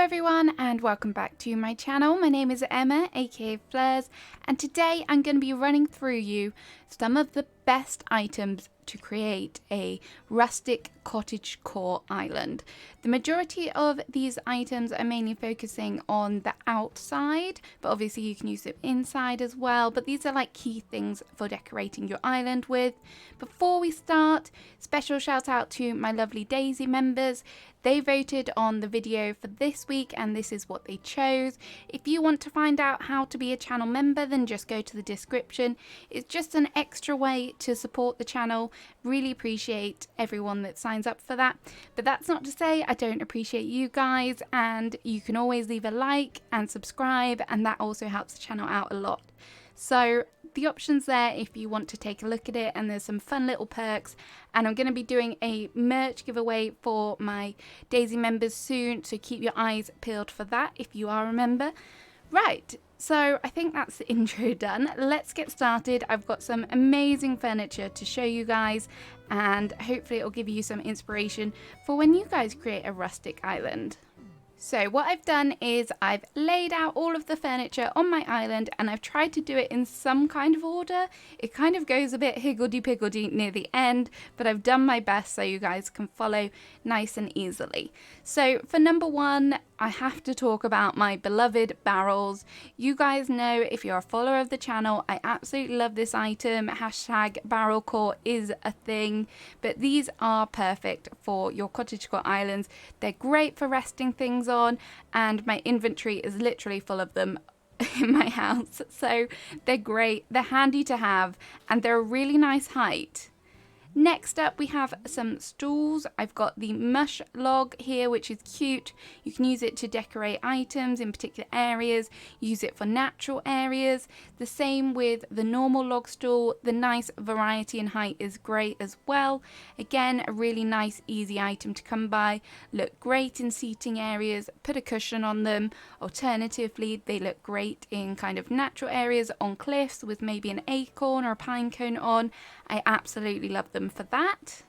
everyone and welcome back to my channel. My name is Emma, aka Fleurs, and today I'm going to be running through you some of the best items to create a rustic cottagecore island. The majority of these items are mainly focusing on the outside, but obviously you can use them inside as well. But these are like key things for decorating your island with. Before we start, special shout out to my lovely Daisy members. They voted on the video for this week and this is what they chose. If you want to find out how to be a channel member, then just go to the description. It's just an extra way to support the channel. Really appreciate everyone that signs up for that. But that's not to say I don't appreciate you guys, and you can always leave a like and subscribe, and that also helps the channel out a lot. So the options there if you want to take a look at it, and there's some fun little perks, and I'm going to be doing a merch giveaway for my Daisy members soon, so keep your eyes peeled for that if you are a member. Right, so I think that's the intro done. Let's get started. I've got some amazing furniture to show you guys, and hopefully it'll give you some inspiration for when you guys create a rustic island. So what I've done is I've laid out all of the furniture on my island, and I've tried to do it in some kind of order. It kind of goes a bit higgledy-piggledy near the end, but I've done my best so you guys can follow nice and easily. So for number one, I have to talk about my beloved barrels. You guys know, if you're a follower of the channel, I absolutely love this item. Hashtag barrelcore is a thing, but these are perfect for your cottagecore islands. They're great for resting things on, and my inventory is literally full of them in my house, so they're great. They're handy to have, and they're a really nice height. Next up, we have some stools. I've got the mush log here, which is cute. You can use it to decorate items in particular areas, use it for natural areas. The same with the normal log stool. The nice variety in height is great as well. Again, a really nice, easy item to come by. Look great in seating areas, put a cushion on them. Alternatively, they look great in kind of natural areas on cliffs with maybe an acorn or a pine cone on. I absolutely love them for that.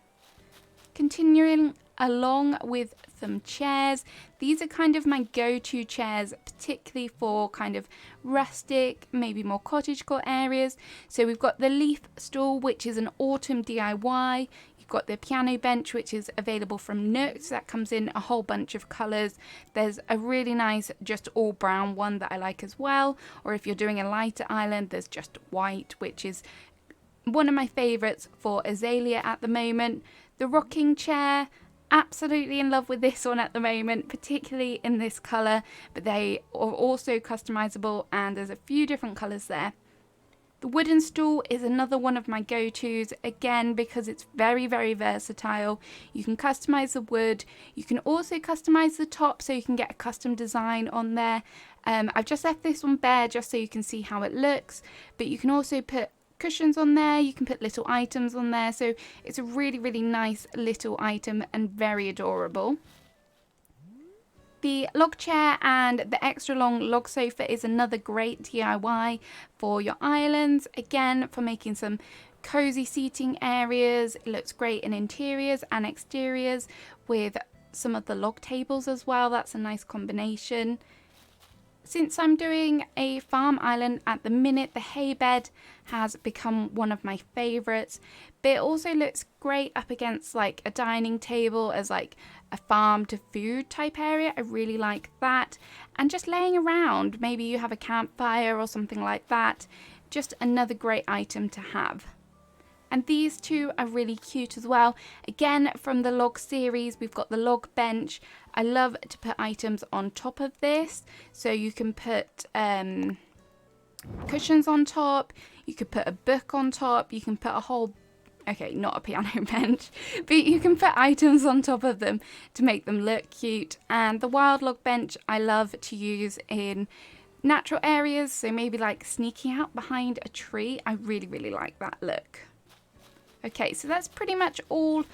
Continuing along with some chairs. These are kind of my go-to chairs, particularly for kind of rustic, maybe more cottagecore areas. So we've got the leaf stool, which is an autumn DIY. You've got the piano bench, which is available from Nooks. That comes in a whole bunch of colours. There's a really nice just all brown one that I like as well. Or if you're doing a lighter island, there's just white, which is one of my favourites for Azalea at the moment. The rocking chair, absolutely in love with this one at the moment, particularly in this colour, but they are also customizable and there's a few different colours there. The wooden stool is another one of my go-tos, again because it's very, very versatile. You can customize the wood, you can also customize the top so you can get a custom design on there. I've just left this one bare just so you can see how it looks, but you can also put cushions on there, you can put little items on there, so it's a really, really nice little item and very adorable. The log chair and the extra long log sofa is another great DIY for your islands, again for making some cozy seating areas. It looks great in interiors and exteriors with some of the log tables as well. That's a nice combination. Since I'm doing a farm island at the minute, the hay bed has become one of my favourites, but it also looks great up against like a dining table as like a farm to food type area. I really like that. And just laying around, maybe you have a campfire or something like that, just another great item to have. And these two are really cute as well. Again, from the log series, we've got the log bench. I love to put items on top of this. So you can put cushions on top. You could put a book on top. You can put a whole, okay, not a piano bench, but you can put items on top of them to make them look cute. And the wild log bench I love to use in natural areas. So maybe like sneaking out behind a tree. I really, really like that look. Okay, so that's pretty much all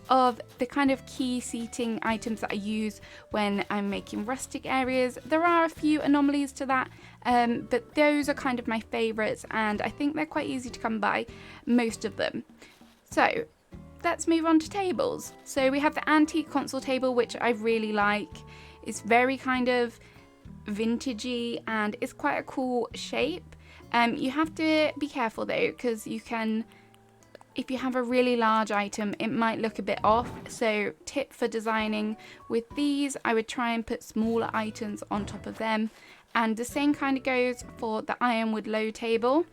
of the kind of key seating items that I use when I'm making rustic areas. There are a few anomalies to that, but those are kind of my favourites, and I think they're quite easy to come by, most of them. So let's move on to tables. So we have the antique console table, which I really like. It's very kind of vintagey and it's quite a cool shape. You have to be careful though, because you can, if you have a really large item, it might look a bit off. So tip for designing with these, I would try and put smaller items on top of them. And the same kind of goes for the ironwood low table,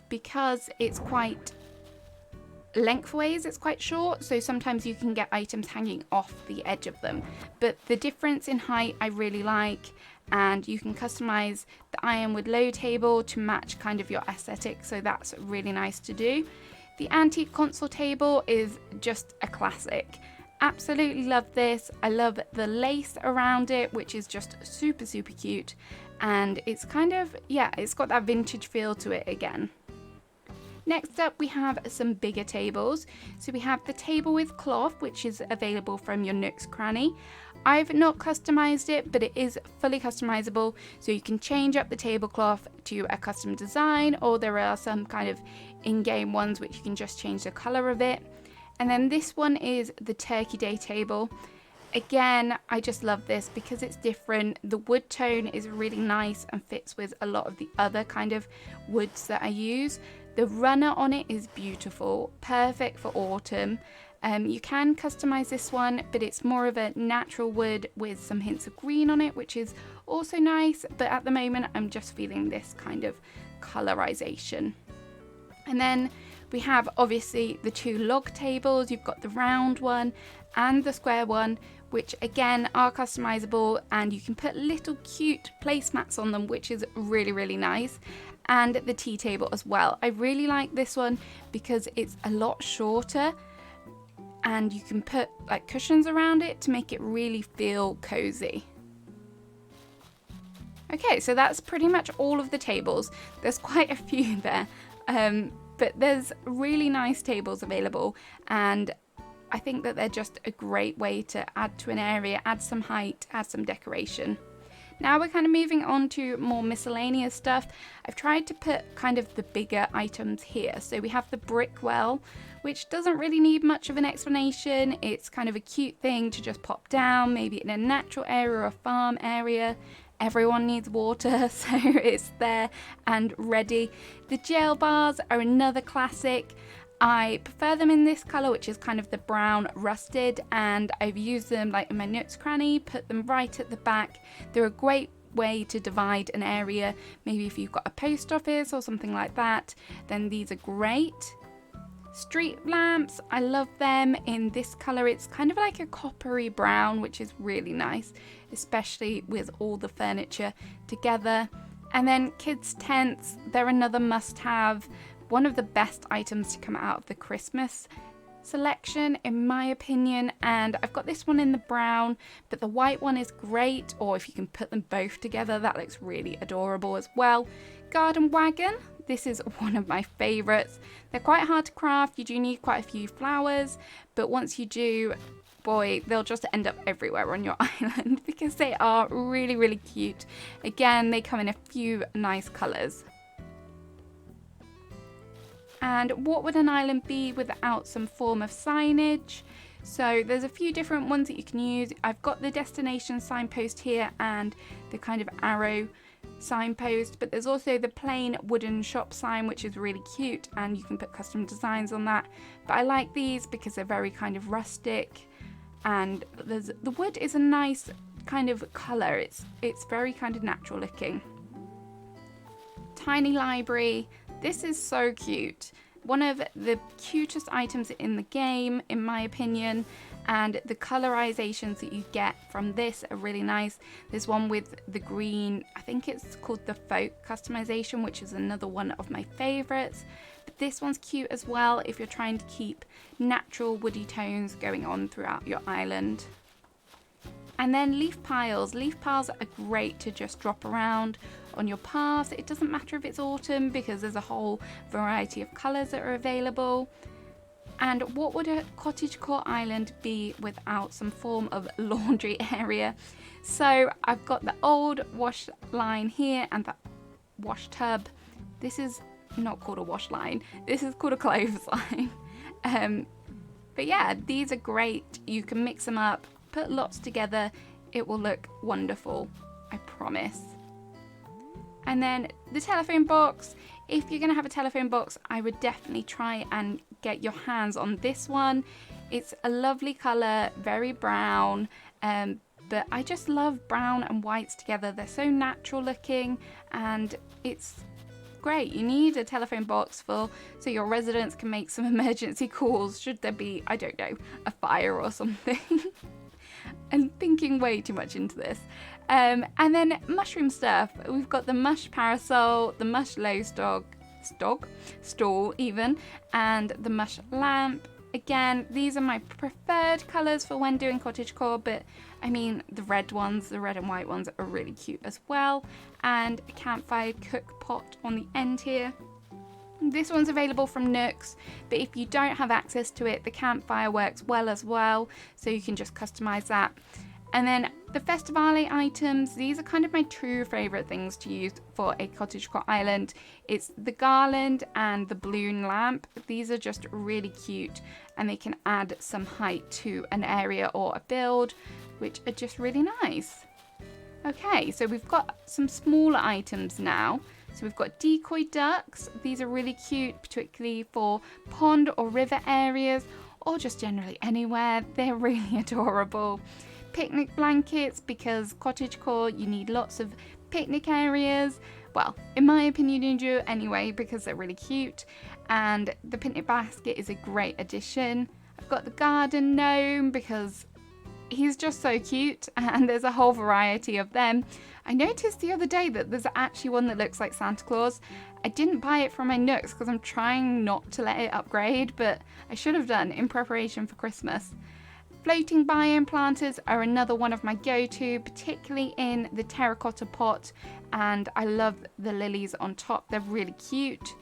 because it's quite lengthways, it's quite short, so sometimes you can get items hanging off the edge of them. But the difference in height I really like, and you can customize the ironwood low table to match kind of your aesthetic, so that's really nice to do. The antique console table is just a classic. Absolutely love this. I love the lace around it, which is just super cute, and it's kind of, yeah, it's got that vintage feel to it again. Next up, we have some bigger tables. So we have the table with cloth, which is available from your Nook's Cranny. I've not customized it, but it is fully customizable. So you can change up the tablecloth to a custom design, or there are some kind of in-game ones which you can just change the color of it. And then this one is the Turkey Day table. Again, I just love this because it's different. The wood tone is really nice and fits with a lot of the other kind of woods that I use. The runner on it is beautiful, perfect for autumn. You can customize this one, but it's more of a natural wood with some hints of green on it, which is also nice. But at the moment, I'm just feeling this kind of colorization. And then we have obviously the two log tables. You've got the round one and the square one, which again are customizable, and you can put little cute placemats on them, which is really nice. And the tea table as well. I really like this one because it's a lot shorter, and you can put like cushions around it to make it really feel cozy. Okay, so that's pretty much all of the tables. There's quite a few there, but there's really nice tables available, and I think that they're just a great way to add to an area, add some height, add some decoration. Now we're kind of moving on to more miscellaneous stuff. I've tried to put kind of the bigger items here. So we have the brick well, which doesn't really need much of an explanation. It's kind of a cute thing to just pop down, maybe in a natural area or a farm area. Everyone needs water, so it's there and ready. The gel bars are another classic. I prefer them in this colour, which is kind of the brown rusted, and I've used them like in my Nook's Cranny, put them right at the back. They're a great way to divide an area. Maybe if you've got a post office or something like that, then these are great. Street lamps, I love them in this colour. It's kind of like a coppery brown, which is really nice, especially with all the furniture together. And then kids' tents, they're another must-have. One of the best items to come out of the Christmas selection, in my opinion. And I've got this one in the brown, but the white one is great, or if you can put them both together, that looks really adorable as well. Garden wagon, this is one of my favorites. They're quite hard to craft. You do need quite a few flowers, but once you do, boy, they'll just end up everywhere on your island because they are really cute. Again, they come in a few nice colors. And what would an island be without some form of signage? So there's a few different ones that you can use. I've got the destination signpost here and the kind of arrow signpost, but there's also the plain wooden shop sign, which is really cute, and you can put custom designs on that. But I like these because they're very kind of rustic, and the wood is a nice kind of colour. It's very kind of natural looking. Tiny library. This is so cute. One of the cutest items in the game, in my opinion, and the colorizations that you get from this are really nice. There's one with the green, I think it's called the folk customization, which is another one of my favorites. But this one's cute as well if you're trying to keep natural woody tones going on throughout your island. And then leaf piles. Leaf piles are great to just drop around on your path. It doesn't matter if it's autumn because there's a whole variety of colours that are available. And what would a cottagecore island be without some form of laundry area? So I've got the old wash line here and the wash tub. This is not called a wash line. This is called a clothesline. But yeah, these are great. You can mix them up, put lots together. it will look wonderful, I promise. And then the telephone box. If you're going to have a telephone box, I would definitely try and get your hands on this one. It's a lovely colour, very brown, but I just love brown and whites together. They're so natural looking and it's great. You need a telephone box so your residents can make some emergency calls should there be, I don't know, a fire or something. I'm thinking way too much into this. And then mushroom stuff. We've got the mush parasol, the mush low stall even, and the mush lamp. Again, these are my preferred colours for when doing cottagecore, but I mean the red ones, the red and white ones are really cute as well. And a campfire cook pot on the end here. This one's available from Nooks, but if you don't have access to it, the campfire works well as well, so you can just customize that. And then the Festivale items, these are kind of my two favourite things to use for a cottagecore island. It's the garland and the balloon lamp. These are just really cute and they can add some height to an area or a build, which are just really nice. Okay, so we've got some smaller items now. So we've got decoy ducks. These are really cute, particularly for pond or river areas, or just generally anywhere. They're really adorable. Picnic blankets, because cottagecore, you need lots of picnic areas. Well, in my opinion, you do anyway, because they're really cute. And the picnic basket is a great addition. I've got the garden gnome, because he's just so cute, and there's a whole variety of them. I noticed the other day that there's actually one that looks like Santa Claus. I didn't buy it from my Nooks because I'm trying not to let it upgrade, but I should have done in preparation for Christmas. Floating biome planters are another one of my go-to, particularly in the terracotta pot, and I love the lilies on top. They're really cute.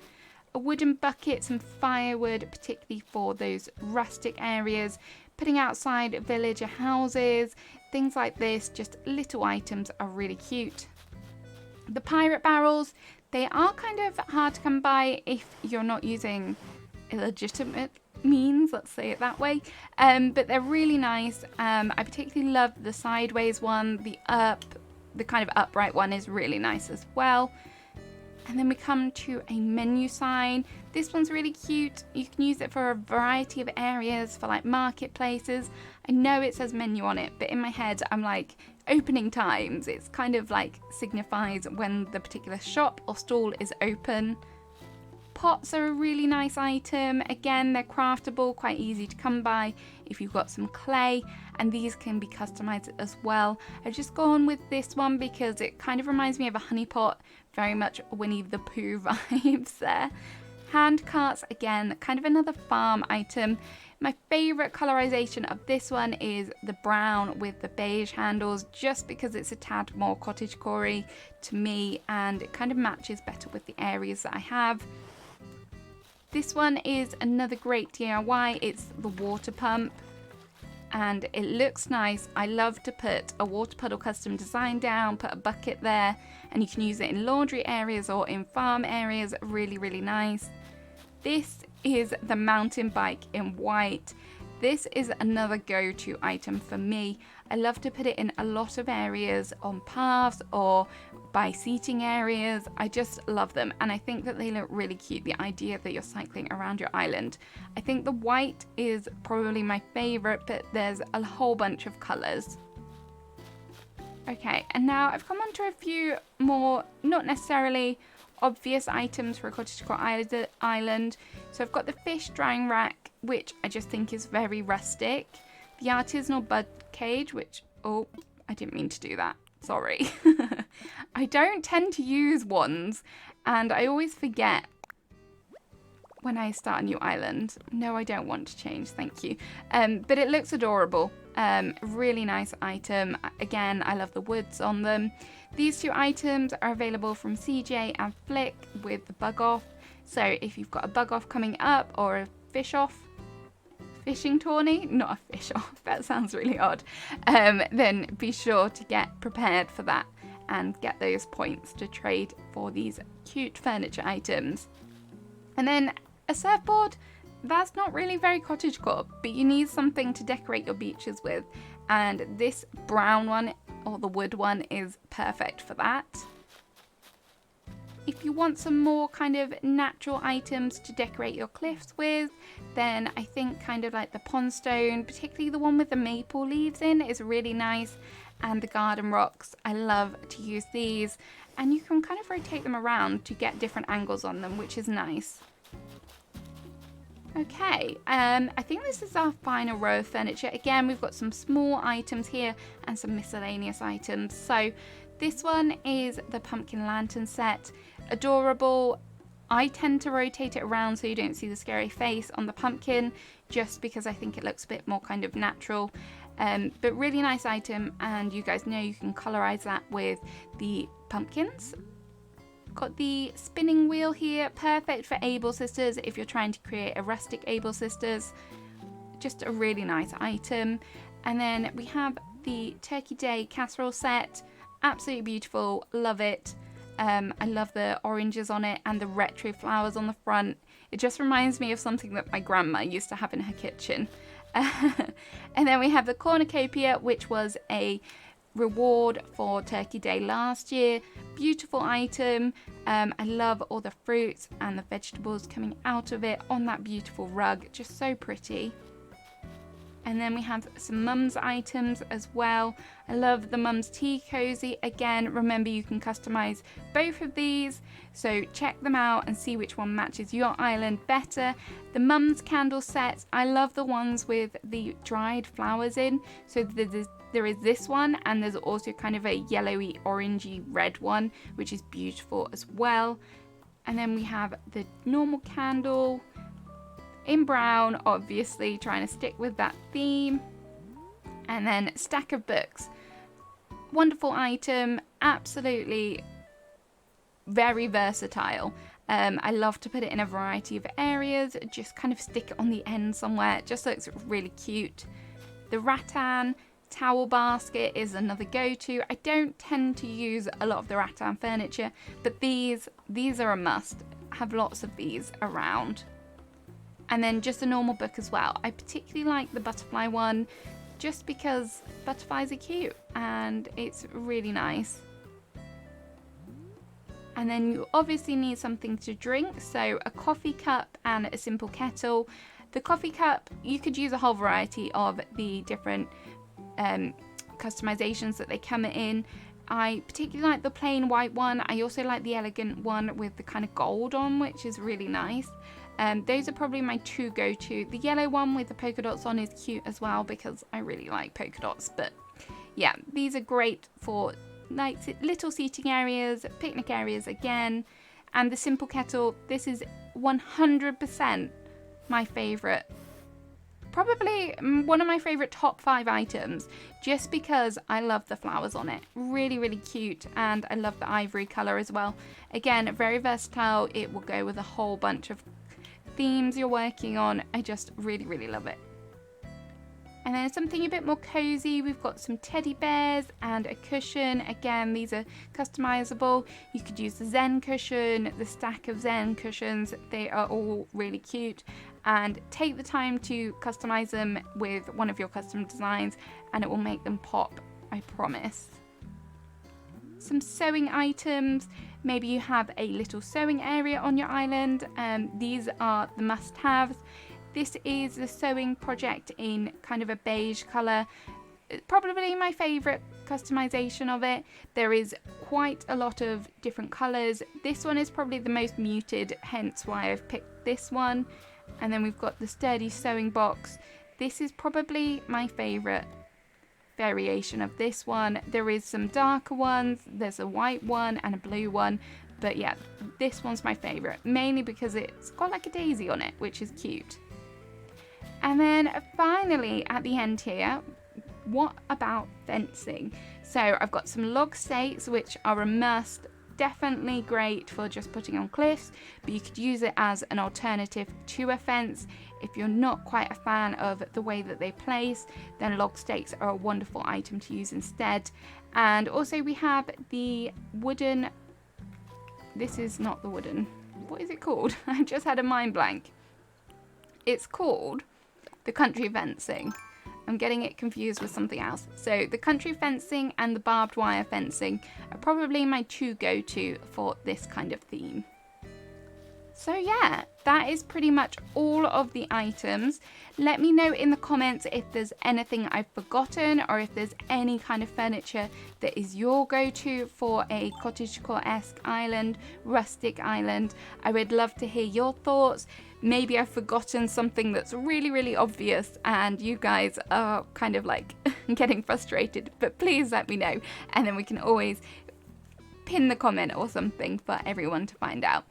A wooden bucket, some firewood, particularly for those rustic areas, putting outside villager houses, things like this, just little items are really cute. The pirate barrels, they are kind of hard to come by if you're not using illegitimate means, let's say it that way, but they're really nice. I particularly love the sideways one. The kind of upright one is really nice as well. And then we come to a menu sign. This one's really cute. You can use it for a variety of areas, for like marketplaces. I know it says menu on it, but in my head I'm like, opening times. It's kind of like signifies when the particular shop or stall is open. Pots are a really nice item. Again, they're craftable, quite easy to come by if you've got some clay, and these can be customized as well. I've just gone with this one because it kind of reminds me of a honey pot, very much Winnie the Pooh vibes there. Hand carts, again, kind of another farm item. My favourite colorization of this one is the brown with the beige handles, just because it's a tad more cottagecore to me and it kind of matches better with the areas that I have. This one is another great DIY. It's the water pump and it looks nice. I love to put a water puddle custom design down, put a bucket there, and you can use it in laundry areas or in farm areas. Really, really nice. This is the mountain bike in white. This is another go-to item for me. I love to put it in a lot of areas, on paths or by seating areas. I just love them, and I think that they look really cute, the idea that you're cycling around your island. I think the white is probably my favorite, but there's a whole bunch of colors. Okay, and now I've come on to a few more, not necessarily obvious items for a cottagecore island. So I've got the fish drying rack, which I just think is very rustic. The artisanal bud cage, which, oh, I didn't mean to do that. Sorry. I don't tend to use wands, and I always forget when I start a new island. No, I don't want to change, thank you. But it looks adorable. Really nice item. Again, I love the woods on them. These two items are available from CJ and Flick with the bug off. So if you've got a bug off coming up or a fish off, fishing tourney, not a fish off, that sounds really odd, then be sure to get prepared for that and get those points to trade for these cute furniture items. And then a surfboard, that's not really very cottagecore, but you need something to decorate your beaches with, and this brown one, or the wood one, is perfect for that. If you want some more kind of natural items to decorate your cliffs with, then I think kind of like the pond stone, particularly the one with the maple leaves in, is really nice. And the garden rocks, I love to use these, and you can kind of rotate them around to get different angles on them, which is nice. Okay, I think this is our final row of furniture. Again, we've got some small items here and some miscellaneous items. So this one is the pumpkin lantern set. Adorable. I tend to rotate it around so you don't see the scary face on the pumpkin, just because I think it looks a bit more kind of natural. But really nice item, and you guys know you can colorize that with the pumpkins. Got the spinning wheel here, perfect for Able Sisters if you're trying to create a rustic Able Sisters. Just a really nice item. And then we have the Turkey Day casserole set, absolutely beautiful, love it. I love the oranges on it and the retro flowers on the front. It just reminds me of something that my grandma used to have in her kitchen. And then we have the cornucopia, which was a reward for Turkey Day last year. Beautiful item. I love all the fruits and the vegetables coming out of it on that beautiful rug. Just so pretty. And then we have some mums items as well. I love the mums tea cozy. Again, remember you can customize both of these, so check them out and see which one matches your island better. The mums candle sets, I love the ones with the dried flowers in. So there is this one, and there's also kind of a yellowy orangey red one, which is beautiful as well. And then we have the normal candle in brown, obviously trying to stick with that theme. And then stack of books, wonderful item, absolutely very versatile. I love to put it in a variety of areas, just kind of stick it on the end somewhere, it just looks really cute. The rattan towel basket is another go-to. I don't tend to use a lot of the rattan furniture, but these are a must. Have lots of these around. And then just a normal book as well. I particularly like the butterfly one, just because butterflies are cute and it's really nice. And then you obviously need something to drink, so a coffee cup and a simple kettle. The coffee cup, you could use a whole variety of the different customizations that they come in. I particularly like the plain white one. I also like the elegant one with the kind of gold on, which is really nice. Those are probably my two go-to. The yellow one with the polka dots on is cute as well, because I really like polka dots. But yeah, these are great for like little seating areas, picnic areas again. And the simple kettle, this is 100% my favorite. Probably one of my favorite top 5 items, just because I love the flowers on it. Really, really cute, and I love the ivory color as well. Again, very versatile. It will go with a whole bunch of themes you're working on. I just really, really love it. And then something a bit more cozy, we've got some teddy bears and a cushion. Again, these are customizable. You could use the Zen cushion, the stack of Zen cushions. They are all really cute. And take the time to customize them with one of your custom designs, and it will make them pop, I promise. Some sewing items. Maybe you have a little sewing area on your island. These are the must-haves. This is the sewing project in kind of a beige colour. Probably my favourite customization of it. There is quite a lot of different colours. This one is probably the most muted, hence why I've picked this one. And then we've got the sturdy sewing box. This is probably my favourite variation of this one. There is some darker ones. There's a white one and a blue one. But yeah, this one's my favourite, mainly because it's got like a daisy on it, which is cute. And then finally at the end here, what about fencing? So I've got some log stakes, which are a must. Definitely great for just putting on cliffs, but you could use it as an alternative to a fence. If you're not quite a fan of the way that they place, then log stakes are a wonderful item to use instead. And also we have the wooden, this is not the wooden, what is it called? I've just had a mind blank. It's called the country fencing. I'm getting it confused with something else. So the country fencing and the barbed wire fencing are probably my two go-to for this kind of theme. So yeah, that is pretty much all of the items. Let me know in the comments if there's anything I've forgotten, or if there's any kind of furniture that is your go-to for a cottagecore-esque island, rustic island. I would love to hear your thoughts. Maybe I've forgotten something that's really, really obvious and you guys are kind of like getting frustrated, but please let me know, and then we can always pin the comment or something for everyone to find out.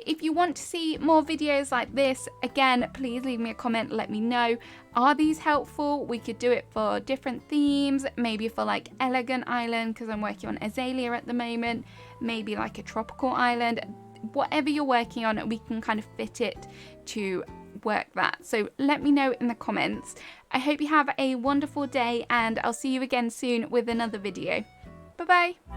If you want to see more videos like this, again, please leave me a comment, let me know. Are these helpful? We could do it for different themes, maybe for like elegant island, because I'm working on azalea at the moment, maybe like a tropical island. Whatever you're working on, we can kind of fit it to work that. So let me know in the comments. I hope you have a wonderful day, and I'll see you again soon with another video. Bye bye.